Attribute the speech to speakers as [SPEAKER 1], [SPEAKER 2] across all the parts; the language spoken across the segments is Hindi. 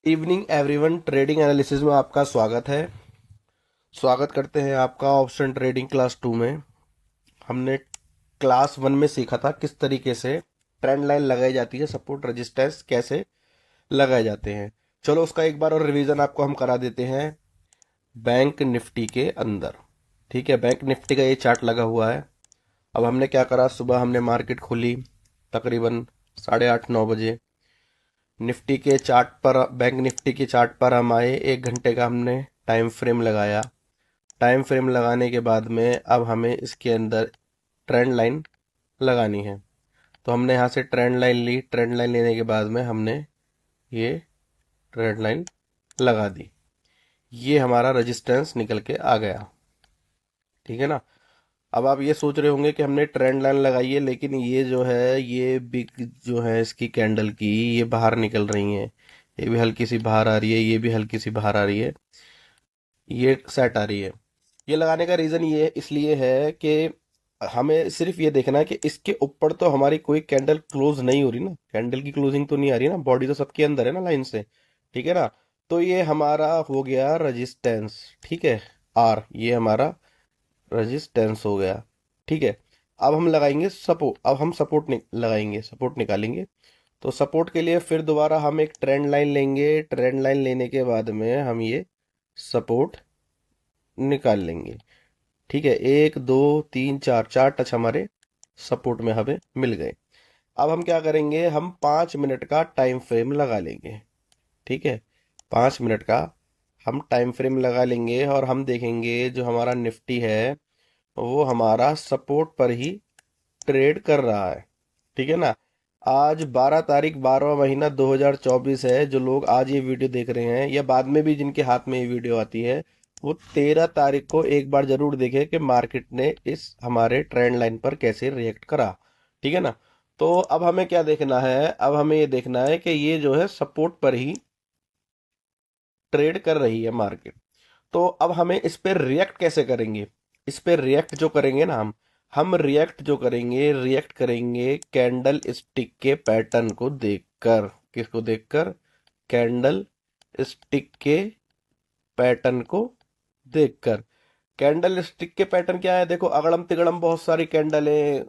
[SPEAKER 1] इवनिंग एवरीवन, ट्रेडिंग एनालिसिस में आपका स्वागत है। स्वागत करते हैं आपका ऑप्शन ट्रेडिंग क्लास 2 में। हमने क्लास 1 में सीखा था किस तरीके से ट्रेंड लाइन लगाई जाती है, सपोर्ट रेजिस्टेंस कैसे लगाए जाते हैं। चलो उसका एक बार और रिवीजन आपको हम करा देते हैं बैंक निफ्टी के अंदर। ठीक है, बैंक निफ्टी का ये चार्ट लगा हुआ है। अब हमने क्या करा, सुबह हमने मार्केट खोली तकरीबन 8:30-9 बजे। निफ्टी के चार्ट पर, बैंक निफ्टी के चार्ट पर हम आए, 1 घंटे का हमने टाइम फ्रेम लगाया। टाइम फ्रेम लगाने के बाद में अब हमें इसके अंदर ट्रेंड लाइन लगानी है। तो हमने यहाँ से ट्रेंड लाइन ली। ट्रेंड लाइन लेने के बाद में हमने ये ट्रेंड लाइन लगा दी। ये हमारा रेजिस्टेंस निकल के आ गया। ठीक है ना। अब आप ये सोच रहे होंगे कि हमने ट्रेंड लाइन लगाई है, लेकिन ये जो है, ये बिग जो है इसकी कैंडल की, ये बाहर निकल रही है। ये भी हल्की सी बाहर आ रही है, ये भी हल्की सी बाहर आ रही है, ये सेट आ रही है। ये लगाने का रीज़न ये इसलिए है कि हमें सिर्फ ये देखना है कि इसके ऊपर तो हमारी कोई कैंडल क्लोज नहीं हो रही ना, कैंडल की क्लोजिंग तो नहीं आ रही ना, बॉडी तो सबके अंदर है ना लाइन से। ठीक है ना। तो ये हमारा हो गया रजिस्टेंस। ठीक है, आर, ये हमारा रेजिस्टेंस हो गया। ठीक है। अब हम लगाएंगे सपोर्ट। अब हम सपोर्ट लगाएंगे, सपोर्ट निकालेंगे। तो सपोर्ट के लिए फिर दोबारा हम एक ट्रेंड लाइन लेंगे। ट्रेंड लाइन लेने के बाद में हम ये सपोर्ट निकाल लेंगे। ठीक है, 1 2 3 4, 4 टच हमारे सपोर्ट में हमें मिल गए। अब हम क्या करेंगे, हम 5 मिनट का टाइम फ्रेम लगा लेंगे। ठीक है, 5 मिनट का हम टाइम फ्रेम लगा लेंगे और हम देखेंगे जो हमारा निफ्टी है वो हमारा सपोर्ट पर ही ट्रेड कर रहा है। ठीक है ना। आज 12 तारीख, 12वां महीना 2024 है। जो लोग आज ये वीडियो देख रहे हैं या बाद में भी जिनके हाथ में ये वीडियो आती है, वो 13 तारीख को एक बार जरूर देखे कि मार्केट ने इस हमारे ट्रेंड लाइन पर कैसे रिएक्ट करा। ठीक है ना। तो अब हमें क्या देखना है, अब हमें ये देखना है कि ये जो है सपोर्ट पर ही ट्रेड कर रही है मार्केट। तो अब हमें इस पे रिएक्ट कैसे करेंगे। इस पे रिएक्ट जो करेंगे ना, हम रिएक्ट जो करेंगे, रिएक्ट करेंगे कैंडल स्टिक के पैटर्न को देखकर। किसको देखकर? कैंडल स्टिक के पैटर्न को देखकर। कैंडल स्टिक के पैटर्न क्या है, देखो अगड़म तिगड़म बहुत सारी कैंडल है,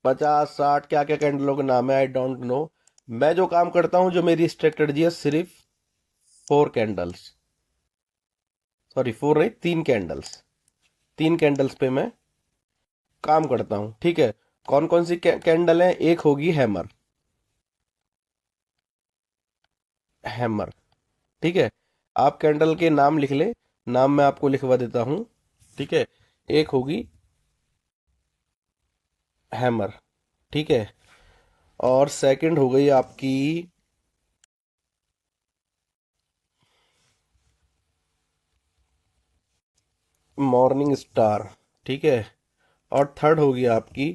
[SPEAKER 1] 50 60 क्या क्या कैंडलों के नाम है, आई डोंट नो। मैं जो काम करता हूं, जो मेरी स्ट्रेटजी है, सिर्फ 4 कैंडल्स, सॉरी 4 नहीं, 3 कैंडल्स, 3 कैंडल्स पे मैं काम करता हूँ। ठीक है। कौन कौन सी कैंडल है? एक होगी हैमर, हैमर। ठीक है। आप कैंडल के नाम लिख ले, नाम मैं आपको लिखवा देता हूँ। ठीक है। एक होगी हैमर। ठीक है। और सेकंड हो गई आपकी मॉर्निंग स्टार। ठीक है। और थर्ड होगी आपकी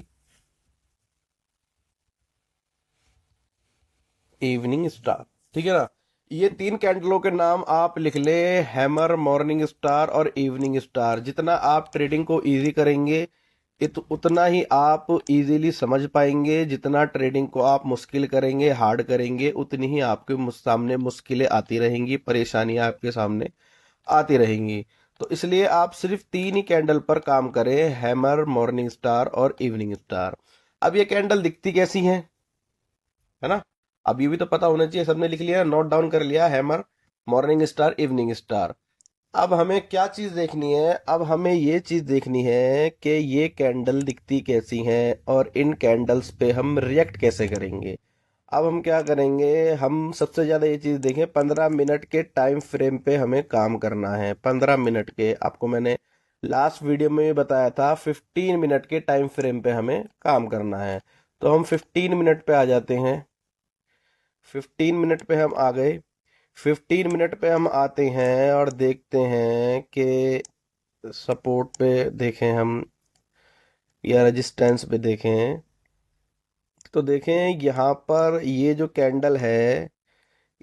[SPEAKER 1] इवनिंग स्टार। ठीक है ना। ये 3 कैंडलों के नाम आप लिख ले, हैमर, मॉर्निंग स्टार और इवनिंग स्टार। जितना आप ट्रेडिंग को इजी करेंगे, उतना ही आप इजीली समझ पाएंगे। जितना ट्रेडिंग को आप मुश्किल करेंगे, हार्ड करेंगे, उतनी ही आपके सामने मुश्किलें आती रहेंगी, परेशानियां आपके सामने आती रहेंगी। तो इसलिए आप सिर्फ 3 ही कैंडल पर काम करें, हैमर, मॉर्निंग स्टार और इवनिंग स्टार। अब ये कैंडल दिखती कैसी हैं, है ना। अब ये भी तो पता होना चाहिए, सबने लिख लिया, नोट डाउन कर लिया, hammer, morning star, evening star. अब हमें क्या चीज देखनी है, अब हमें ये चीज देखनी है कि ये कैंडल दिखती कैसी हैं और इन कैंडल्स पे हम रिएक्ट कैसे करेंगे। अब हम क्या करेंगे, हम सबसे ज्यादा ये चीज देखें, 15 मिनट के टाइम फ्रेम पे हमें काम करना है। 15 मिनट के, आपको मैंने लास्ट वीडियो में भी बताया था, 15 मिनट के टाइम फ्रेम पे हमें काम करना है। तो हम 15 मिनट पे आ जाते हैं। 15 मिनट पे हम आ गए। 15 मिनट पे हम आते हैं और देखते हैं कि सपोर्ट पे देखें हम या रेजिस्टेंस पे देखें। तो देखें यहाँ पर ये जो कैंडल है,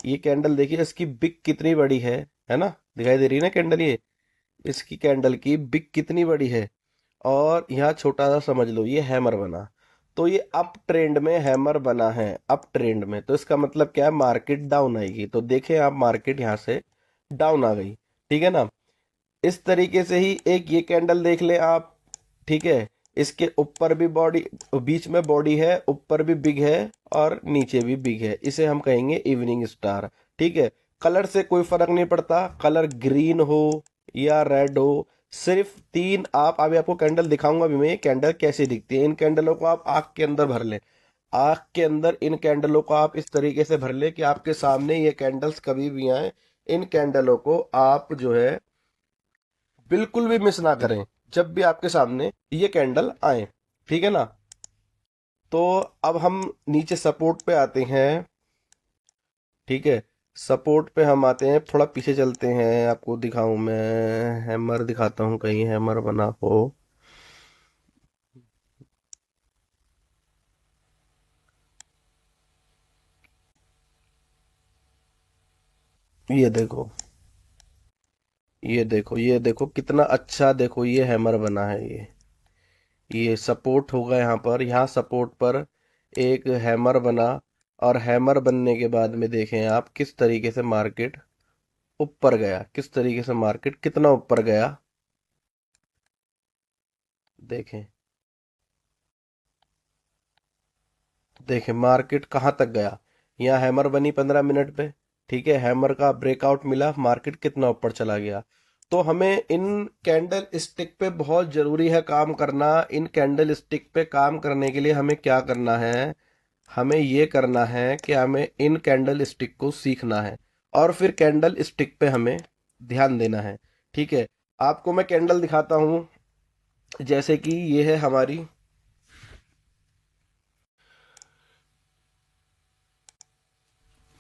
[SPEAKER 1] ये कैंडल देखिए, इसकी बिग कितनी बड़ी है ना, दिखाई दे रही है ना कैंडल ये, इसकी कैंडल की बिग कितनी बड़ी है। और यहाँ छोटा सा समझ लो, ये हैमर बना। तो ये अप ट्रेंड में हैमर बना है, अप ट्रेंड में, तो इसका मतलब क्या है, मार्केट डाउन आएगी। तो देखें आप, मार्केट यहाँ से डाउन आ गई, ठीक है ना। इस तरीके से ही एक ये कैंडल देख लें आप, ठीक है। इसके ऊपर भी बॉडी, बीच में बॉडी है, ऊपर भी बिग है और नीचे भी बिग है, इसे हम कहेंगे इवनिंग स्टार, ठीक है। कलर से कोई फर्क नहीं पड़ता, कलर ग्रीन हो या रेड हो, सिर्फ तीन, आप अभी आपको कैंडल दिखाऊंगा अभी मैं, ये कैंडल कैसे दिखती है। इन कैंडलों को आप आंख के अंदर भर लें, आंख के अंदर इन कैंडलों को आप इस तरीके से भर लें कि आपके सामने ये कैंडल्स कभी भी आए, इन कैंडलों को आप जो है बिल्कुल भी मिस ना करें जब भी आपके सामने ये कैंडल आए, ठीक है ना। तो अब हम नीचे सपोर्ट पे आते हैं, ठीक है। सपोर्ट पे हम आते हैं, थोड़ा पीछे चलते हैं, आपको दिखाऊं मैं, हैमर दिखाता हूं, कहीं हैमर बना हो। ये देखो, ये देखो, ये देखो कितना अच्छा, देखो ये हैमर बना है, ये सपोर्ट होगा यहाँ पर, यहाँ सपोर्ट पर एक हैमर बना, और हैमर बनने के बाद में देखें आप किस तरीके से मार्केट ऊपर गया, किस तरीके से मार्केट कितना ऊपर गया, देखें, देखें मार्केट कहाँ तक गया। यहाँ हैमर बनी 15 मिनट पे, ठीक है, हैमर का ब्रेकआउट मिला, मार्केट कितना ऊपर चला गया। तो हमें इन कैंडल स्टिक पे बहुत जरूरी है काम करना। इन कैंडल स्टिक पे काम करने के लिए हमें क्या करना है, हमें ये करना है कि हमें इन कैंडल स्टिक को सीखना है, और फिर कैंडल स्टिक पे हमें ध्यान देना है, ठीक है। आपको मैं कैंडल दिखाता हूँ, जैसे कि ये है हमारी,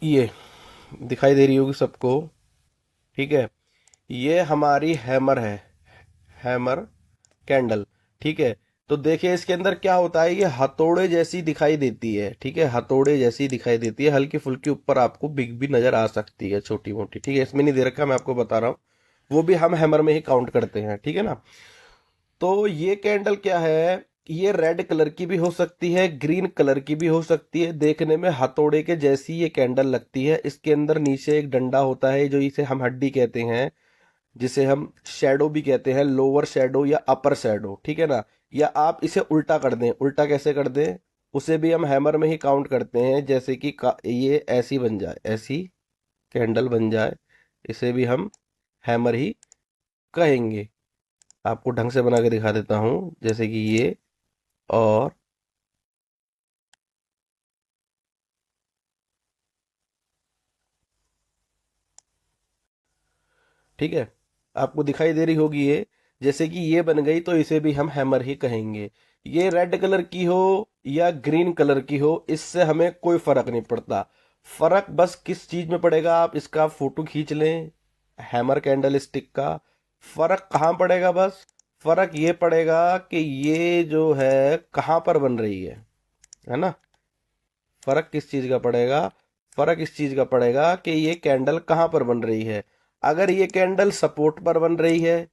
[SPEAKER 1] ये दिखाई दे रही होगी सबको, ठीक है। ये हमारी हैमर है, हैमर कैंडल, ठीक है। तो देखिए इसके अंदर क्या होता है, ये हथौड़े जैसी दिखाई देती है, ठीक है, हथौड़े जैसी दिखाई देती है, हल्की फुल्की ऊपर आपको बिग भी नजर आ सकती है, छोटी मोटी, ठीक है। इसमें नहीं दे रखा, मैं आपको बता रहा हूँ, वो भी हम हैमर में ही काउंट करते हैं, ठीक है ना। तो ये कैंडल क्या है, ये रेड कलर की भी हो सकती है, ग्रीन कलर की भी हो सकती है, देखने में हथौड़े के जैसी ये कैंडल लगती है। इसके अंदर नीचे एक डंडा होता है, जो इसे हम हड्डी कहते हैं, जिसे हम शेडो भी कहते हैं, लोअर शेडो या अपर शेडो, ठीक है ना। या आप इसे उल्टा कर दें, उल्टा कैसे कर दें, उसे भी हम हैमर में ही काउंट करते हैं, जैसे कि ये ऐसी बन जाए, ऐसी कैंडल बन जाए, इसे भी हम हैमर ही कहेंगे। आपको ढंग से बना के दिखा देता हूं, जैसे कि ये, और ठीक है, आपको दिखाई दे रही होगी ये, जैसे कि ये बन गई, तो इसे भी हम हैमर ही कहेंगे। ये रेड कलर की हो या ग्रीन कलर की हो, इससे हमें कोई फर्क नहीं पड़ता। फर्क बस किस चीज में पड़ेगा, आप इसका फोटो खींच लें, हैमर कैंडल स्टिक का। फर्क कहाँ पड़ेगा, बस फर्क ये पड़ेगा कि ये जो है कहाँ पर बन रही है ना। फर्क किस चीज का पड़ेगा, फर्क इस चीज का पड़ेगा कि ये कैंडल कहाँ पर बन रही है। अगर ये कैंडल सपोर्ट पर बन रही है,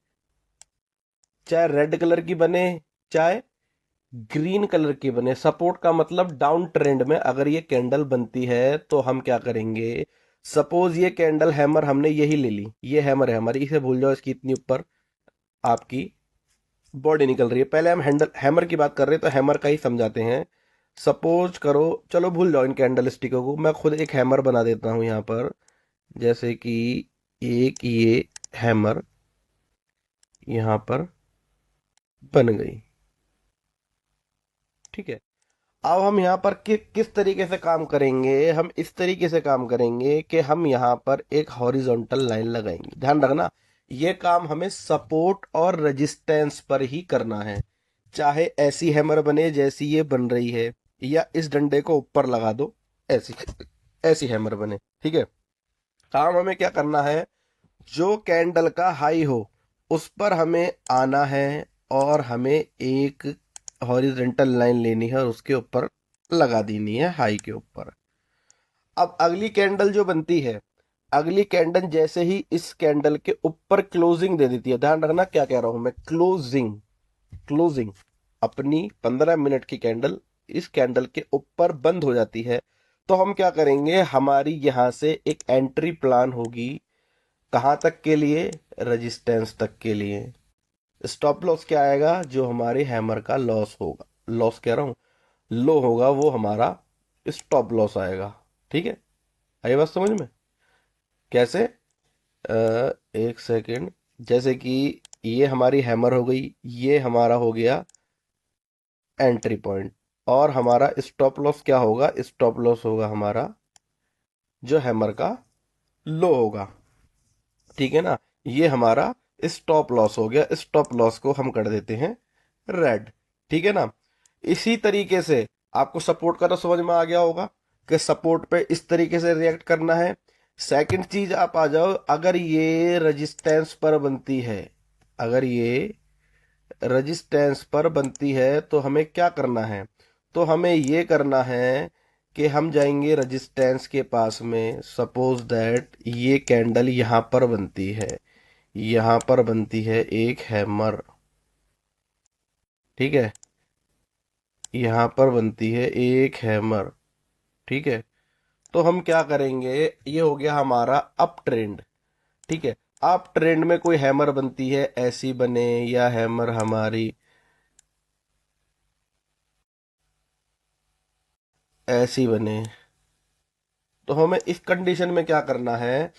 [SPEAKER 1] चाहे रेड कलर की बने, चाहे ग्रीन कलर की बने, सपोर्ट का मतलब डाउन ट्रेंड में अगर ये कैंडल बनती है, तो हम क्या करेंगे, सपोज ये कैंडल हैमर हमने यही ले ली, ये हैमर है हमारी, इसे भूल जाओ, इसकी इतनी ऊपर आपकी बॉडी निकल रही है। पहले हम हैंडल हैमर की बात कर रहे हैं, तो हैमर का ही समझाते हैं। सपोज करो, चलो भूल जाओ इन कैंडल स्टिकों को, मैं खुद एक हैमर बना देता हूं यहाँ पर, जैसे कि एक ये हैमर यहाँ पर बन गई, ठीक है। अब हम यहाँ पर किस तरीके से काम करेंगे, हम इस तरीके से काम करेंगे कि हम यहाँ पर एक हॉरिजॉन्टल लाइन लगाएंगे। ध्यान रखना, ये काम हमें सपोर्ट और रेजिस्टेंस पर ही करना है, चाहे ऐसी हैमर बने जैसी ये बन रही है, या इस डंडे को ऊपर लगा दो, ऐसी ऐसी हैमर बने, ठीक है। काम हमें क्या करना है, जो कैंडल का हाई हो उस पर हमें आना है, और हमें एक हॉरिजेंटल लाइन लेनी है और उसके ऊपर लगा देनी है, हाई के ऊपर। अब अगली कैंडल जो बनती है, अगली कैंडल जैसे ही इस कैंडल के ऊपर क्लोजिंग दे देती है, ध्यान रखना क्या कह रहा हूं मैं, क्लोजिंग, क्लोजिंग, अपनी 15 मिनट की कैंडल इस कैंडल के ऊपर बंद हो जाती है, तो हम क्या करेंगे, हमारी यहाँ से एक एंट्री प्लान होगी। कहाँ तक के लिए, रेजिस्टेंस तक के लिए। स्टॉप लॉस क्या आएगा, जो हमारे हैमर का लॉस होगा, लॉस कह रहा हूँ, लो होगा, वो हमारा स्टॉप लॉस आएगा। ठीक है, आई बात समझ में? कैसे, एक सेकेंड, जैसे कि ये हमारी हैमर हो गई, ये हमारा हो गया एंट्री पॉइंट, और हमारा स्टॉप लॉस क्या होगा, स्टॉप लॉस होगा हमारा जो हैमर का लो होगा। ठीक है ना, ये हमारा स्टॉप लॉस हो गया। स्टॉप लॉस को हम कर देते हैं रेड। ठीक है ना, इसी तरीके से आपको सपोर्ट का तो समझ में आ गया होगा कि सपोर्ट पे इस तरीके से रिएक्ट करना है। सेकंड चीज आप आ जाओ, अगर ये रेजिस्टेंस पर बनती है, अगर ये रेजिस्टेंस पर बनती है तो हमें क्या करना है, तो हमें ये करना है कि हम जाएंगे रेजिस्टेंस के पास में। सपोज दैट ये कैंडल यहां पर बनती है, यहां पर बनती है एक हैमर। ठीक है, यहां पर बनती है एक हैमर। ठीक है, तो हम क्या करेंगे, ये हो गया हमारा अप ट्रेंड। ठीक है, अप ट्रेंड में कोई हैमर बनती है, ऐसी बने या हैमर हमारी ऐसी बने, तो हमें इस कंडीशन में क्या करना है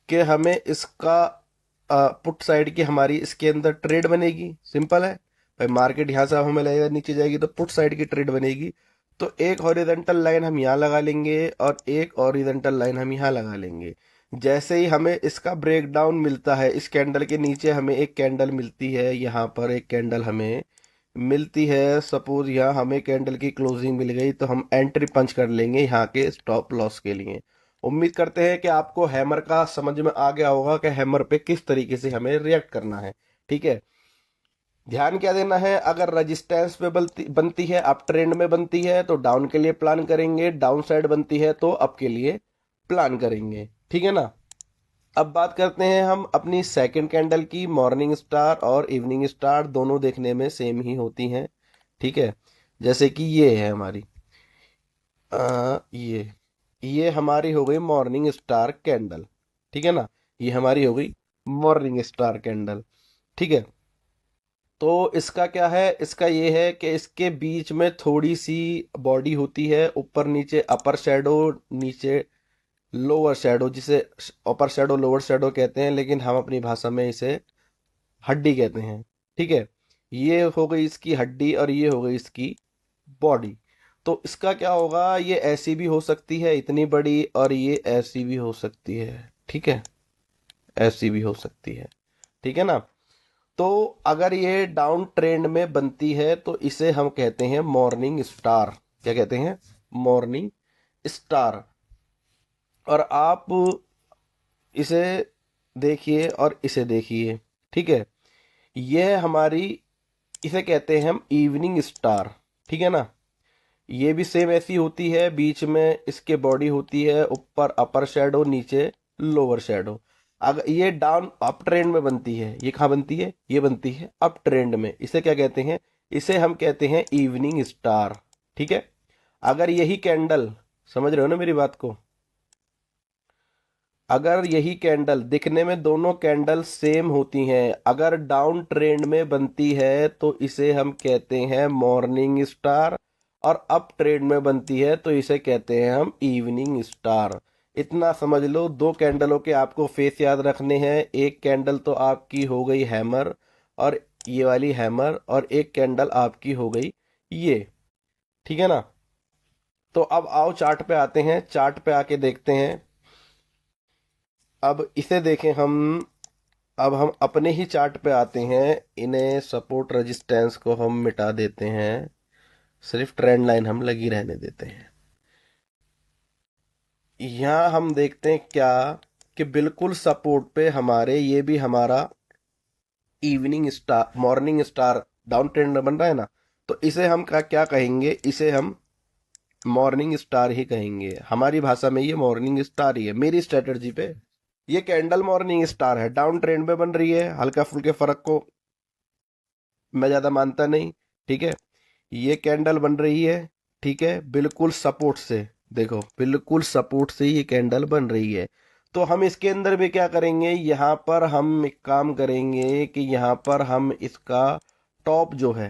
[SPEAKER 1] कि हमें इसका पुट साइड की हमारी इसके अंदर ट्रेड बनेगी। सिंपल है भाई, मार्केट यहाँ से हमें लगेगा नीचे जाएगी तो पुट साइड की ट्रेड बनेगी। तो एक हॉरिजॉन्टल लाइन हम यहाँ लगा लेंगे और एक हॉरिजॉन्टल लाइन हम यहाँ लगा लेंगे। जैसे ही हमें इसका ब्रेकडाउन मिलता है, इस कैंडल के नीचे हमें एक कैंडल मिलती है, यहाँ पर एक कैंडल हमें मिलती है, सपोज यहाँ हमें कैंडल की क्लोजिंग मिल गई, तो हम एंट्री पंच कर लेंगे यहाँ के स्टॉप लॉस के लिए। उम्मीद करते हैं कि आपको हैमर का समझ में आ गया होगा कि हैमर पे किस तरीके से हमें रिएक्ट करना है। ठीक है, ध्यान क्या देना है, अगर रेजिस्टेंस पे बनती है, अप ट्रेंड में बनती है तो डाउन के लिए प्लान करेंगे, डाउन साइड बनती है तो अप के लिए प्लान करेंगे। ठीक है ना, अब बात करते हैं हम अपनी सेकंड कैंडल की। मॉर्निंग स्टार और इवनिंग स्टार दोनों देखने में सेम ही होती हैं। ठीक है, जैसे कि ये है हमारी ये हमारी हो गई मॉर्निंग स्टार कैंडल। ठीक है ना, ये हमारी हो गई मॉर्निंग स्टार कैंडल। ठीक है, तो इसका क्या है, इसका ये है कि इसके बीच में थोड़ी सी बॉडी होती है, ऊपर नीचे अपर शेडो, नीचे लोअर शेडो, जिसे अपर शेडो लोअर शेडो कहते हैं, लेकिन हम अपनी भाषा में इसे हड्डी कहते हैं। ठीक है, ये हो गई इसकी हड्डी और ये हो गई इसकी बॉडी। तो इसका क्या होगा, ये ऐसी भी हो सकती है इतनी बड़ी, और ये ऐसी भी हो सकती है। ठीक है, ऐसी भी हो सकती है। ठीक है ना, तो अगर ये डाउन ट्रेंड में बनती है तो इसे हम कहते हैं मॉर्निंग स्टार। क्या कहते हैं, मॉर्निंग स्टार। और आप इसे देखिए और इसे देखिए। ठीक है, यह हमारी, इसे कहते हैं हम इवनिंग स्टार। ठीक है ना, ये भी सेम ऐसी होती है, बीच में इसके बॉडी होती है, ऊपर अपर शेडो, नीचे लोअर शेडो। अगर ये डाउन अप ट्रेंड में बनती है, ये कहाँ बनती है, ये बनती है अप ट्रेंड में, इसे क्या कहते हैं, इसे हम कहते हैं इवनिंग स्टार। ठीक है, अगर यही कैंडल, समझ रहे हो ना मेरी बात को, अगर यही कैंडल दिखने में दोनों कैंडल सेम होती हैं, अगर डाउन ट्रेंड में बनती है तो इसे हम कहते हैं मॉर्निंग स्टार, और अप ट्रेंड में बनती है तो इसे कहते हैं हम इवनिंग स्टार। इतना समझ लो, दो कैंडलों के आपको फेस याद रखने हैं। एक कैंडल तो आपकी हो गई हैमर, और ये वाली हैमर, और एक कैंडल आपकी हो गई ये। ठीक है ना, तो अब आओ चार्ट पे आते हैं, चार्ट पे आके देखते हैं। अब इसे देखें हम, अब हम अपने ही चार्ट पे आते हैं। इन्हें सपोर्ट रेजिस्टेंस को हम मिटा देते हैं, सिर्फ ट्रेंड लाइन हम लगी रहने देते हैं। यहाँ हम देखते हैं क्या, कि बिल्कुल सपोर्ट पे हमारे, ये भी हमारा evening star, morning star down trend बन रहा है ना, तो इसे हम क्या क्या कहेंगे, इसे हम मॉर्निंग स्टार ही कहेंगे। हमारी भाषा में ये मॉर्निंग स्टार ही है मेरी स्ट्रेटजी पे। ये कैंडल मॉर्निंग स्टार है, डाउन ट्रेंड में बन रही है, हल्का फुल्के फर्क को मैं ज्यादा मानता नहीं। ठीक है, ये कैंडल बन रही है, ठीक है, बिल्कुल सपोर्ट से, देखो बिल्कुल सपोर्ट से ये कैंडल बन रही है। तो हम इसके अंदर भी क्या करेंगे, यहाँ पर हम एक काम करेंगे कि यहाँ पर हम इसका टॉप जो है,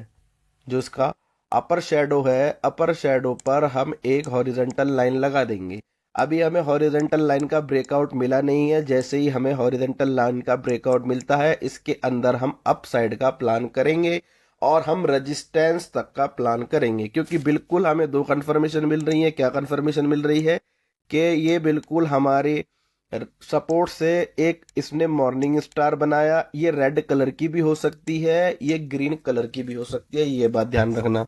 [SPEAKER 1] जो इसका अपर शेडो है, अपर शेडो पर हम एक हॉरिजॉन्टल लाइन लगा देंगे। अभी हमें हॉरिजॉन्टल लाइन का ब्रेकआउट मिला नहीं है, जैसे ही हमें हॉरिजॉन्टल लाइन का ब्रेकआउट मिलता है इसके अंदर हम अप साइड का प्लान करेंगे और हम रेजिस्टेंस तक का प्लान करेंगे, क्योंकि बिल्कुल हमें दो कंफर्मेशन मिल रही है। क्या कंफर्मेशन मिल रही है कि ये बिल्कुल हमारे सपोर्ट से एक इसने मॉर्निंग स्टार बनाया, ये रेड कलर की भी हो सकती है, ये ग्रीन कलर की भी हो सकती है। ये बात ध्यान रखना,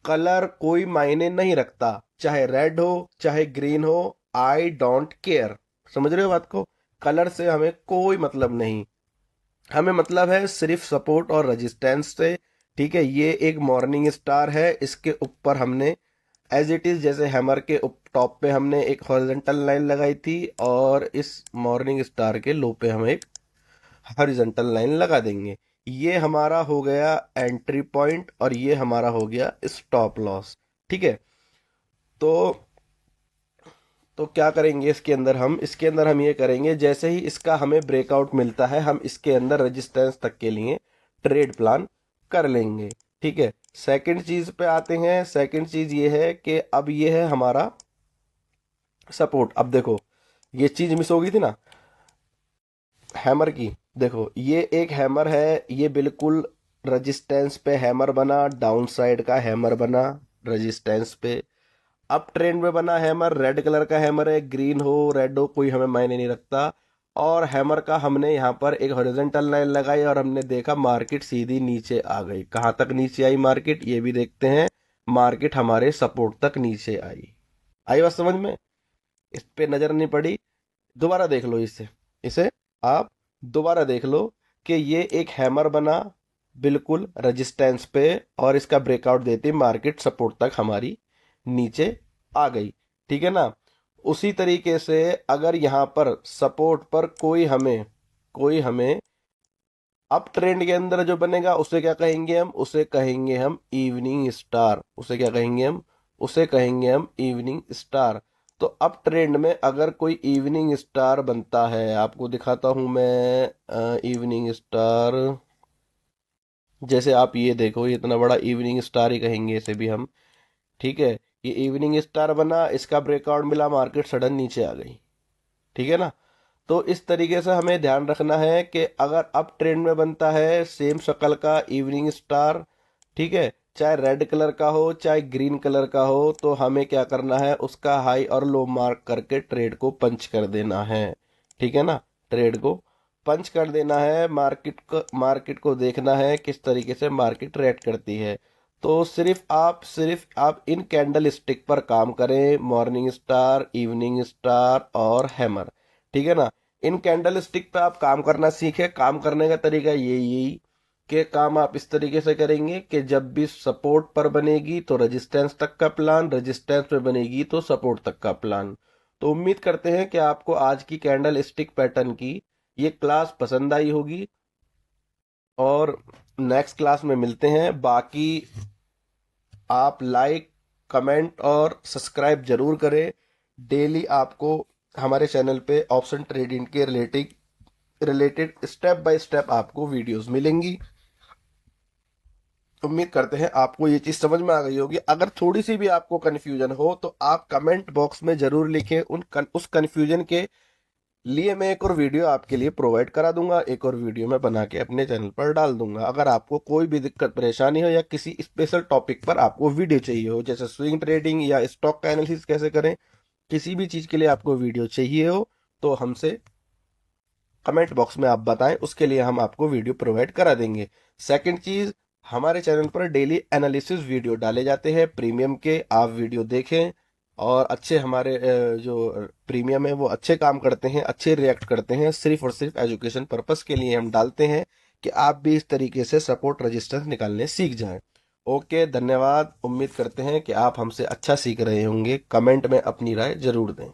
[SPEAKER 1] कलर कोई मायने नहीं रखता, चाहे रेड हो चाहे ग्रीन हो, आई डोंट केयर। समझ रहे हो बात को, कलर से हमें कोई मतलब नहीं, हमें मतलब है सिर्फ सपोर्ट और रेजिस्टेंस से। ठीक है, ये एक मॉर्निंग स्टार है, इसके ऊपर हमने एज इट इज जैसे हैमर के टॉप पे हमने एक हॉरिजॉन्टल लाइन लगाई थी और इस मॉर्निंग स्टार के लो पे हम एक हॉरिजॉन्टल लाइन लगा देंगे। ये हमारा हो गया एंट्री पॉइंट और ये हमारा हो गया स्टॉप लॉस। ठीक है, तो क्या करेंगे इसके अंदर हम ये करेंगे, जैसे ही इसका हमें ब्रेकआउट मिलता है हम इसके अंदर रेजिस्टेंस तक के लिए ट्रेड प्लान कर लेंगे। ठीक है, सेकंड चीज पे आते हैं। सेकंड चीज ये है कि अब ये है हमारा सपोर्ट। अब देखो ये चीज मिस हो गई थी ना हैमर की, देखो ये एक हैमर है, ये बिल्कुल रेजिस्टेंस पे हैमर बना, डाउन साइड का हैमर बना रेजिस्टेंस पे। अप ट्रेंड में बना हैमर, रेड कलर का हैमर है, ग्रीन हो रेड हो कोई हमें मायने नहीं रखता। और हैमर का हमने यहाँ पर एक हॉरिजॉन्टल लाइन लगाई और हमने देखा मार्केट सीधी नीचे आ गई। कहाँ तक नीचे आई मार्केट, ये भी देखते हैं। मार्केट हमारे सपोर्ट तक नीचे आई। आई बात समझ में, इस पे नजर नहीं पड़ी, दोबारा देख लो इसे, इसे आप दोबारा देख लो कि ये एक हैमर बना बिल्कुल रेजिस्टेंस पे और इसका ब्रेकआउट देती मार्केट सपोर्ट तक हमारी नीचे आ गई। ठीक है ना, उसी तरीके से अगर यहाँ पर सपोर्ट पर कोई हमें अप ट्रेंड के अंदर जो बनेगा उसे क्या कहेंगे हम इवनिंग स्टार। उसे क्या कहेंगे हम, उसे कहेंगे हम इवनिंग स्टार। तो अप ट्रेंड में अगर कोई इवनिंग स्टार बनता है, आपको दिखाता हूं मैं इवनिंग स्टार। जैसे आप ये देखो, ये इतना बड़ा इवनिंग स्टार ही कहेंगे इसे भी हम। ठीक है, ये इवनिंग स्टार बना, इसका ब्रेकआउट मिला, मार्केट सडन नीचे आ गई। ठीक है ना, तो इस तरीके से हमें ध्यान रखना है कि अगर अप ट्रेंड में बनता है सेम शक्ल का इवनिंग स्टार, ठीक है, चाहे रेड कलर का हो चाहे ग्रीन कलर का हो, तो हमें क्या करना है, उसका हाई और लो मार्क करके ट्रेड को पंच कर देना है। ठीक है ना, ट्रेड को पंच कर देना है, मार्केट को देखना है किस तरीके से मार्केट रेट करती है। तो सिर्फ आप इन कैंडल स्टिक पर काम करें, मॉर्निंग स्टार, इवनिंग स्टार और हैमर। ठीक है ना, इन कैंडल स्टिक पे आप काम करना सीखें। काम करने का तरीका यही कि काम आप इस तरीके से करेंगे कि जब भी सपोर्ट पर बनेगी तो रेजिस्टेंस तक का प्लान, रेजिस्टेंस पे बनेगी तो सपोर्ट तक का प्लान। तो उम्मीद करते हैं कि आपको आज की कैंडल स्टिक पैटर्न की ये क्लास पसंद आई होगी और नेक्स्ट क्लास में मिलते हैं। बाकी आप लाइक, कमेंट और सब्सक्राइब जरूर करें। डेली आपको हमारे चैनल पे ऑप्शन ट्रेडिंग के रिलेटेड स्टेप बाय स्टेप आपको वीडियोस मिलेंगी। उम्मीद करते हैं आपको ये चीज समझ में आ गई होगी। अगर थोड़ी सी भी आपको कंफ्यूजन हो तो आप कमेंट बॉक्स में जरूर लिखें। उस कंफ्यूजन के लिए मैं एक और वीडियो आपके लिए प्रोवाइड करा दूंगा, एक और वीडियो मैं बना के अपने चैनल पर डाल दूंगा। अगर आपको कोई भी दिक्कत परेशानी हो या किसी स्पेशल टॉपिक पर आपको वीडियो चाहिए हो, जैसे स्विंग ट्रेडिंग या स्टॉक का एनालिसिस कैसे करें, किसी भी चीज के लिए आपको वीडियो चाहिए हो तो हमसे कमेंट बॉक्स में आप बताएं, उसके लिए हम आपको वीडियो प्रोवाइड करा देंगे। सेकंड चीज, हमारे चैनल पर डेली एनालिसिस वीडियो डाले जाते हैं प्रीमियम के, आप वीडियो देखें और अच्छे हमारे जो प्रीमियम है वो अच्छे काम करते हैं, अच्छे रिएक्ट करते हैं। सिर्फ और सिर्फ एजुकेशन पर्पस के लिए हम डालते हैं कि आप भी इस तरीके से सपोर्ट रेजिस्टेंस निकालने सीख जाएं। ओके, धन्यवाद। उम्मीद करते हैं कि आप हमसे अच्छा सीख रहे होंगे। कमेंट में अपनी राय जरूर दें।